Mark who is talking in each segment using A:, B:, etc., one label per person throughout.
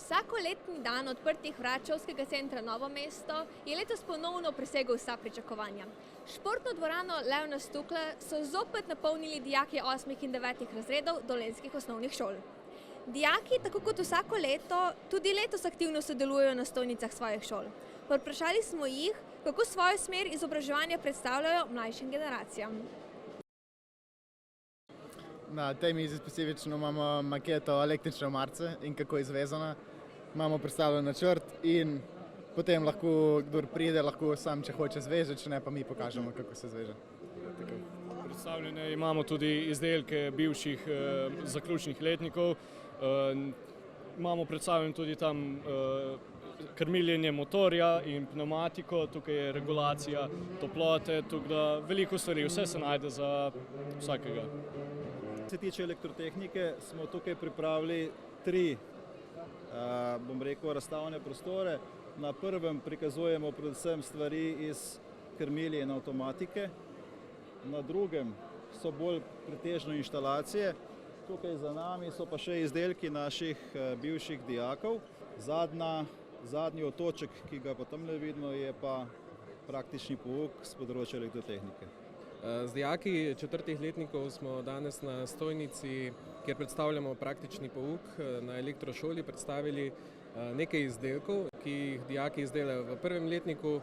A: Vsakoletni dan odprtih vrat šolskega centra Novo mesto je letos ponovno presegel vsa pričakovanja. Športno dvorano Leona Stukla so zopet napolnili dijaki 8. in 9. razredov dolenjskih osnovnih šol. Dijaki, tako kot vsako leto, tudi letos aktivno sodelujejo na stojnicah svojih šol. Povprašali smo jih, kako svojo smer izobraževanja predstavljajo mlajšim generacijam.
B: Na tej mizi specifično imamo maketo električne omarice in kako je izvezana. Imamo predstavljen načrt in potem lahko, kdor pride, lahko sam, če hoče, zveže, če ne, pa mi pokažemo, kako se zveže.
C: Predstavljene imamo tudi izdelke bivših zaključnih letnikov. Imamo predstavljen tudi tam krmiljenje motorja in pneumatiko, tukaj je regulacija toplote, tukaj veliko stvari, vse se najde za vsakega.
D: Kar se tiče elektrotehnike, smo tukaj pripravili 3, razstavne prostore. Na prvem prikazujemo predvsem stvari iz krmilje in avtomatike. Na drugem so bolj pretežno inštalacije. Tukaj za nami so pa še izdelki naših bivših dijakov. Zadnji otoček, ki ga pa tamle vidimo, je pa praktični pouk z področja elektrotehnike.
E: Z dijaki 4. letnikov smo danes na stojnici, kjer predstavljamo praktični pouk na elektrošoli, predstavili nekaj izdelkov, ki jih dijaki izdelajo v 1. letniku.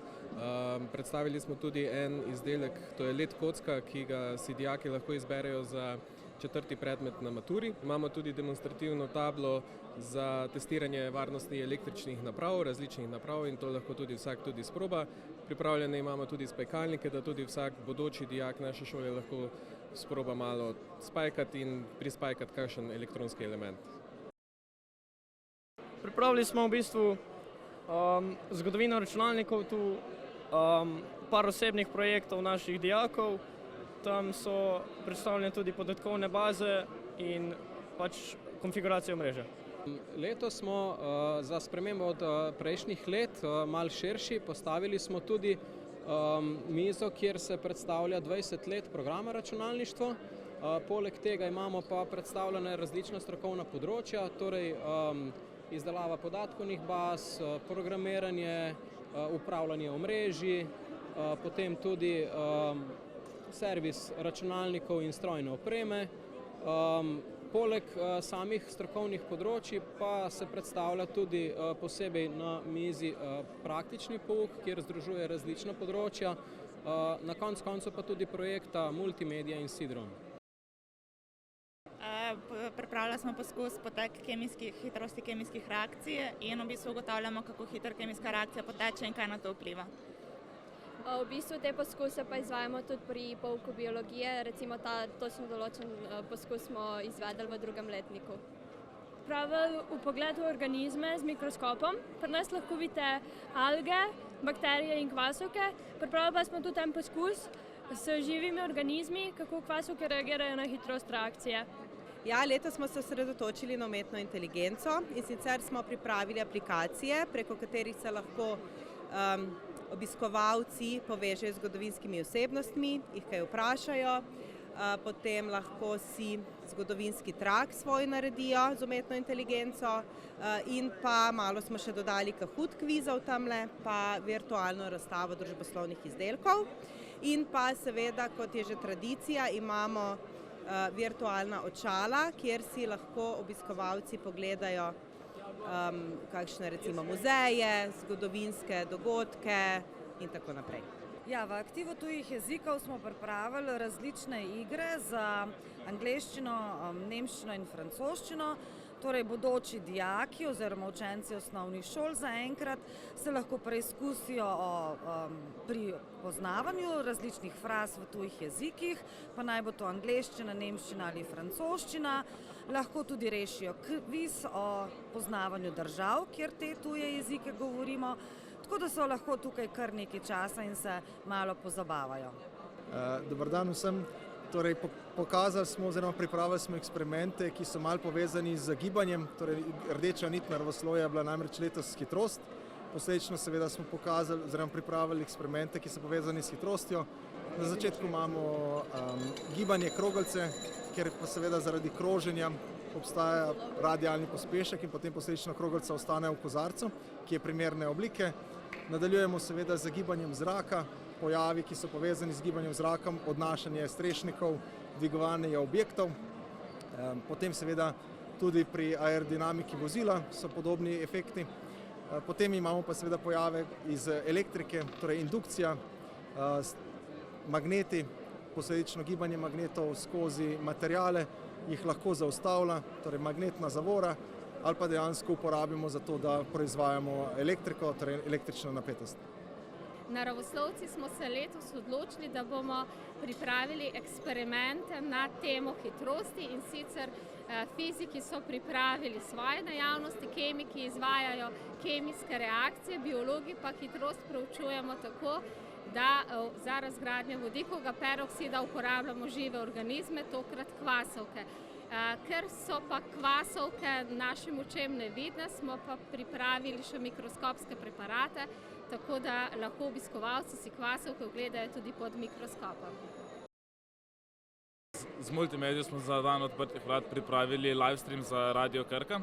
E: Predstavili smo tudi en izdelek, to je LED kocka, ki ga si dijaki lahko izberejo za 4. predmet na maturi. Imamo tudi demonstrativno tablo za testiranje varnosti električnih naprav, različnih naprav, in to lahko tudi vsak tudi sproba. Pripravljene imamo tudi spajkalnike, da tudi vsak bodoči dijak naše šole lahko sproba malo spajkati in prispajkati kakšen elektronski element.
F: Pripravili smo v bistvu zgodovino računalnikov, tu par osebnih projektov naših dijakov. Tam so predstavljene tudi podatkovne baze in pač konfiguracijo mreže.
E: Letos smo za spremembo od prejšnjih let malo širši. Postavili smo tudi mizo, kjer se predstavlja 20 let programa računalništva. Poleg tega imamo pa predstavljene različna strokovna področja, torej izdelava podatkovnih baz, programiranje, upravljanje omrežij, potem tudi servis računalnikov in strojne opreme. Poleg samih strokovnih področji pa se predstavlja tudi posebej na mizi praktični pouk, kjer združuje različna področja, na koncu pa tudi projekta Multimedija in Sidron.
G: Pripravili smo poskus potek hitrosti kemijskih reakcij in v bistvu ugotavljamo, kako hitro kemijska reakcija poteče in kaj na to vpliva.
A: V bistvu te poskuse pa izvajamo tudi pri pouku biologije, recimo ta točno določen poskus smo izvedli v 2. letniku.
H: Pravili vpogled v organizme z mikroskopom, pri nas lahko vidite alge, bakterije in kvasovke. Pripravili pa smo tudi en poskus s živimi organizmi, kako kvasovke reagirajo na hitrost reakcije.
I: Ja, letos smo se osredotočili na umetno inteligenco in sicer smo pripravili aplikacije, preko katerih se lahko obiskovalci povežejo z zgodovinskimi osebnostmi, jih kaj vprašajo, potem lahko si zgodovinski trak svoj naredijo z umetno inteligenco in pa malo smo še dodali Kahoot kvizov tamle, pa virtualno razstavo družboslovnih izdelkov. In pa seveda, kot je že tradicija, imamo virtualna očala, kjer si lahko obiskovalci pogledajo kakšne recimo muzeje, zgodovinske dogodke in tako naprej.
J: Ja, v aktivu tujih jezikov smo pripravili različne igre za angleščino, nemščino in francoščino. Torej bodoči dijaki oziroma učenci osnovnih šol zaenkrat se lahko preizkusijo pri poznavanju različnih fraz v tujih jezikih, pa naj bo to angleščina, nemščina ali francoščina. Lahko tudi rešijo kviz o poznavanju držav, kjer te tuje jezike govorimo, tako da so lahko tukaj kar nekaj časa in se malo pozabavajo.
B: Dobar dan vsem. Torej, pokazali smo oziroma pripravili smo eksperimente, ki so malo povezani z gibanjem. Torej, rdeča nit naravoslovja je bila namreč letos hitrost. Posledično seveda smo pokazali oziroma pripravili eksperimente, ki so povezani s hitrostjo. Na začetku imamo gibanje krogalce, kjer pa seveda zaradi kroženja obstaja radialni pospešek in potem posledično kroglica ostane v kozarcu, ki je primerne oblike. Nadaljujemo seveda z gibanjem zraka, pojavi, ki so povezani z gibanjem zraka, odnašanje strešnikov, dvigovanje objektov. Potem seveda tudi pri aerodinamiki vozila so podobni efekti. Potem imamo pa seveda pojave iz elektrike, torej indukcija, magneti, posledično gibanje magnetov skozi materiale jih lahko zaustavlja, torej magnetna zavora, ali pa dejansko uporabimo za to, da proizvajamo elektriko, torej električno napetost.
K: Naravoslovci smo se letos odločili, da bomo pripravili eksperimente na temo hitrosti, in sicer fiziki so pripravili svoje dejavnosti, kemiki izvajajo kemijske reakcije, biologi pa hitrost proučujemo tako, da za razgradnjo vodikovega peroksida uporabljamo žive organizme, tokrat kvasovke. Ker so pa kvasovke našim očem nevidne, smo pa pripravili še mikroskopske preparate, tako da lahko obiskovalci si kvasovke ogledajo tudi pod mikroskopom.
L: Z Multimedijo smo za dan odprtih vrat pripravili livestream za Radio Krka,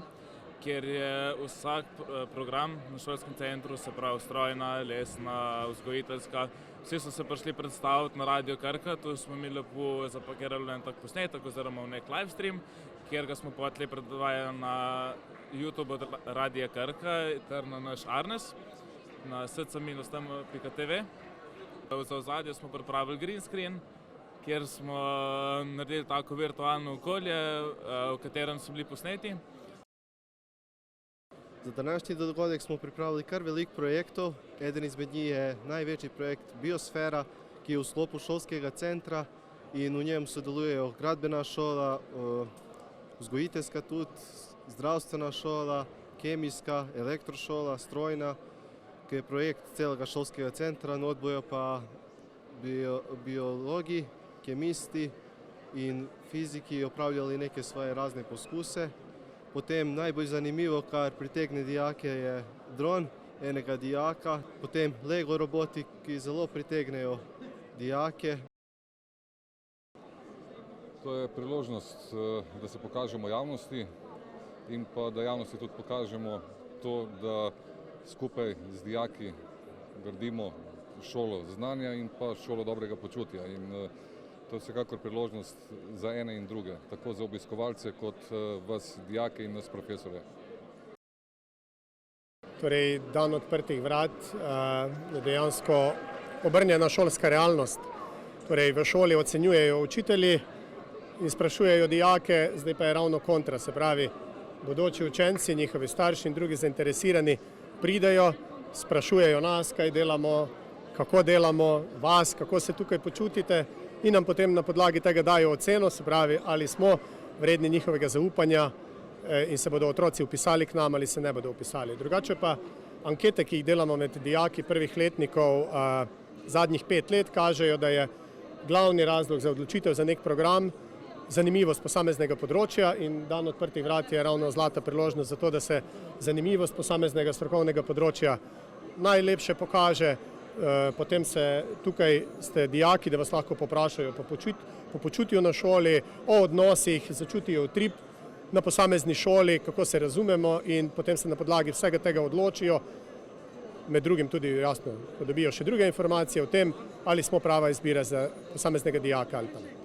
L: kjer je vsak program na šolskem centru, se pravi strojna, lesna, vzgojiteljska, vsi so se prišli predstaviti na Radio Krka, tu smo mi lepo zapakirali en tak posnetek oziroma nek livestream, kjer ga smo potem predvajali na YouTube od Radio Krka ter na naš Arnes, na sc-tem.tv. Za ozadje smo pripravili green screen, kjer smo naredili tako virtualno okolje, v katerem so bili posneti.
M: Za današnji dogodek smo pripravili kar veliko projektov. Eden izmed njih je največji projekt Biosfera, ki je v sklopu šolskega centra in v njem sodelujejo gradbena šola, vzgojiteljska tudi, zdravstvena šola, kemijska, elektrošola, strojna, ki je projekt celega šolskega centra, not bojo pa biologi, kemisti in fiziki opravljali neke svoje razne poskuse. Potem najbolj zanimivo, kar pritegne dijake, je dron enega dijaka, potem Lego roboti, ki zelo pritegnejo dijake.
N: To je priložnost, da se pokažemo javnosti in pa da javnosti tudi pokažemo to, da skupaj z dijaki gradimo šolo znanja in pa šolo dobrega počutja. In to je vsekakor priložnost za ene in druge, tako za obiskovalce kot vas dijake in nas profesore.
O: Torej, dan odprtih vrat je dejansko obrnjena šolska realnost. Torej, v šoli ocenjujejo učitelji in sprašujejo dijake, zdaj pa je ravno kontra, se pravi, bodoči učenci, njihovi starši in drugi zainteresirani pridejo, sprašujejo nas, kaj delamo, kako delamo, vas, kako se tukaj počutite, in nam potem na podlagi tega dajo oceno, se pravi, ali smo vredni njihovega zaupanja in se bodo otroci upisali k nam ali se ne bodo upisali. Drugače pa ankete, ki jih delamo med dijaki prvih letnikov zadnjih 5 let, kažejo, da je glavni razlog za odločitev za nek program zanimivost posameznega področja, in dan odprtih vrat je ravno zlata priložnost za to, da se zanimivost posameznega strokovnega področja najlepše pokaže. Potem se tukaj ste dijaki, da vas lahko poprašajo po počutju na šoli, o odnosih, začutijo utrip na posamezni šoli, kako se razumemo, in potem se na podlagi vsega tega odločijo, med drugim tudi jasno, ko dobijo še druge informacije o tem, ali smo prava izbira za posameznega dijaka ali pa ne.